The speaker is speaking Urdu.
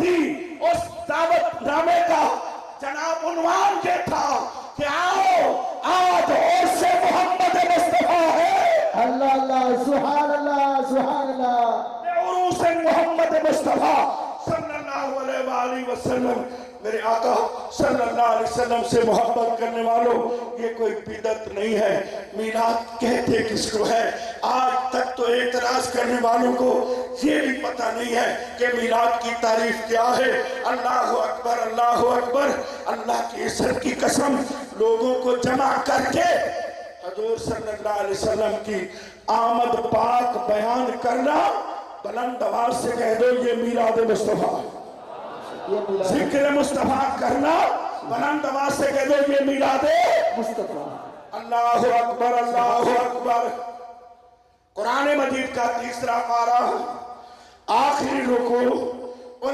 تھی، اس دعوت نامے کا جناب عنوان یہ تھا کہ آؤ آج عرس محمد مصطفیٰ ہے، اللہ اللہ سبحان اللہ سبحان اللہ، عروس محمد مصطفیٰ صلی اللہ علیہ وآلہ وسلم۔ میرے آقا صلی اللہ علیہ وسلم سے محبت کرنے والوں، یہ کوئی بدعت نہیں ہے۔ میلاد کہتے کس کو ہے؟ آج تک تو اعتراض کرنے والوں کو یہ بھی پتہ نہیں ہے کہ میلاد کی تعریف کیا ہے۔ اللہ اکبر اللہ اکبر، اللہ کی عزت کی قسم، لوگوں کو جمع کر کے حضور صلی اللہ علیہ وسلم کی آمد پاک بیان کرنا، بلند آواز سے کہہ دو یہ میلاد مصطفیٰ، ذکر مصطفیٰ کرنا، بلند آواز سے کہہ دو یہ میلاد مصطفیٰ۔ اللہ اکبر اللہ اکبر۔ قرآن مجید کا تیسرا پارہ، آخری رکوع،